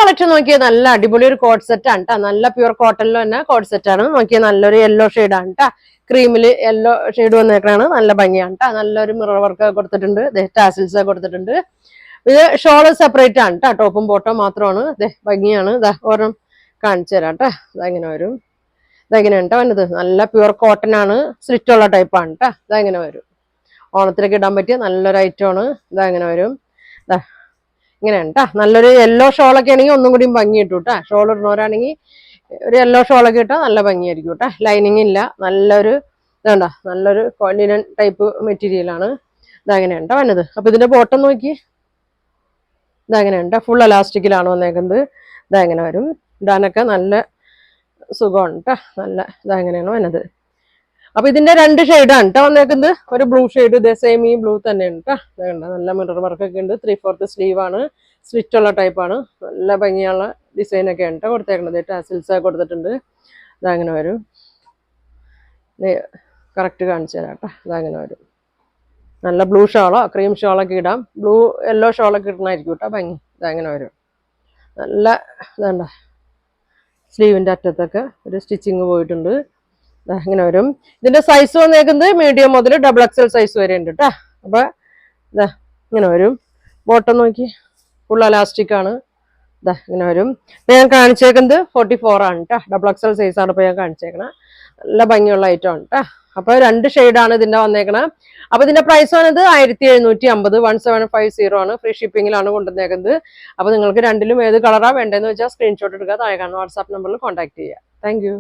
Collection നോക്കിയാൽ നല്ല അടിപൊളി ഒരു കോഡ് സെറ്റ് ആണ് കേട്ടോ. നല്ല പ്യൂർ കോട്ടണിൽ തന്നെ കോഡ് സെറ്റ് ആണ്. നോക്കിയാൽ നല്ലൊരു യെല്ലോ ഷെയ്ഡാണ് കേട്ടോ. ക്രീമില് യെല്ലോ ഷെയ്ഡ് വന്നേക്കാണ്. നല്ല ഭംഗിയാണ് കേട്ടോ. നല്ലൊരു മിറർ വർക്ക് കൊടുത്തിട്ടുണ്ട്. ടാസിൽസ് കൊടുത്തിട്ടുണ്ട്. ഇത് ഷോള് സെപ്പറേറ്റ് ആണ് കേട്ടോ. ടോപ്പും ബോട്ടോ മാത്രമാണ്. ഭംഗിയാണ്. ഓരോ കാണിച്ചു തരാം കേട്ടോ. ഇതെങ്ങനെ വരും, ഇതെങ്ങനെ കേട്ടോ വന്നത്. നല്ല പ്യൂർ കോട്ടൺ ആണ്. സ്ലിറ്റ് ഉള്ള ടൈപ്പാണ് കേട്ടോ. ഇതെങ്ങനെ വരും, ഓണത്തിലേക്ക് ഇടാൻ പറ്റിയ നല്ലൊരു ഐറ്റമാണ്. ഇതെങ്ങനെ വരും, ഇങ്ങനെയാണ് കേട്ടോ. നല്ലൊരു യെല്ലോ ഷോളൊക്കെ ആണെങ്കിൽ ഒന്നും കൂടി ഭംഗി കിട്ടും കേട്ടോ. ഷോൾ ഇടുന്നവരാണെങ്കിൽ ഒരു യെല്ലോ ഷോളൊക്കെ ഇട്ടാൽ നല്ല ഭംഗിയായിരിക്കും കേട്ടോ. ലൈനിങ് ഇല്ല, നല്ലൊരു ഇതാണ്ട, നല്ലൊരു ലിനൻ ടൈപ്പ് മെറ്റീരിയലാണ്. ഇതങ്ങനെയാണ് കേട്ടോ വന്നത്. അപ്പൊ ഇതിന്റെ ബോട്ടം നോക്കി, ഇതങ്ങനെയാണ് കേട്ടോ. ഫുൾ എലാസ്റ്റിക്കിലാണ് വന്നേക്കുന്നത്. ഇതെങ്ങനെ വരും, ഇടാനൊക്കെ നല്ല സുഖമാണ് കേട്ടോ. നല്ല ഇതങ്ങനെയാണ് വന്നത്. അപ്പൊ ഇതിന്റെ രണ്ട് ഷെയ്ഡാണ് കേട്ടോ വന്നേക്കുന്നത്. ഒരു ബ്ലൂ ഷെയ്ഡ്, ഇതേ സെയിം ഈ ബ്ലൂ തന്നെയാണ് കേട്ടോ. നല്ല മിറർ വർക്കൊക്കെ ഉണ്ട്. 3/4 സ്ലീവ് ആണ്. സ്ലിറ്റ് ഉള്ള ടൈപ്പാണ്. നല്ല ഭംഗിയുള്ള ഡിസൈനൊക്കെ ആണ് കേട്ടോ കൊടുത്തേക്കുന്നത്. ടാസിൽസ് കൊടുത്തിട്ടുണ്ട്. ഇതങ്ങനെ വരും. കറക്റ്റ് കാണിച്ചു തരാം കേട്ടോ. ഇതങ്ങനെ വരും. നല്ല ബ്ലൂ ഷോളോ ക്രീം ഷോളൊക്കെ ഇടാം. ബ്ലൂ യെല്ലോ ഷോളൊക്കെ ഇടണമായിരിക്കും കേട്ടോ ഭംഗി. ഇതങ്ങനെ വരും. നല്ല ഇതാണ്ട, സ്ലീവിന്റെ അറ്റത്തൊക്കെ ഒരു സ്റ്റിച്ചിങ് പോയിട്ടുണ്ട്. ഇങ്ങനെ വരും. ഇതിന്റെ സൈസ് വന്നേക്കുന്നത് മീഡിയം മുതൽ XXL സൈസ് വരെ ഉണ്ട് കേട്ടോ. അപ്പൊ ഇങ്ങനെ വരും. ബോട്ടം നോക്കി, ഫുൾ എലാസ്റ്റിക് ആണ്. ഇങ്ങനെ വരും. ഞാൻ കാണിച്ചേക്കുന്നത് 44 ആണ് കേട്ടോ. XXL സൈസ് ആണ് ഇപ്പൊ ഞാൻ കാണിച്ചേക്കണേ. നല്ല ഭംഗിയുള്ള ഐറ്റം ആണ് കേട്ടോ. അപ്പൊ രണ്ട് ഷെയ്ഡാണ് ഇതിന്റെ വന്നേക്കണേ. അപ്പൊ ഇതിന്റെ പ്രൈസ് വന്നത് 1750, 1750 ആണ്. ഫ്രീ ഷിപ്പിംഗിലാണ് കൊണ്ടുവന്നേക്കുന്നത്. അപ്പൊ നിങ്ങൾക്ക് രണ്ടിലും ഏത് കളറാണ് വേണ്ടതെന്ന് വെച്ചാൽ സ്ക്രീൻഷോട്ട് എടുക്കുക. താഴെ കാണുന്ന വാട്സാപ്പ് നമ്പറിൽ കോൺടാക്ട് ചെയ്യുക. Thank you.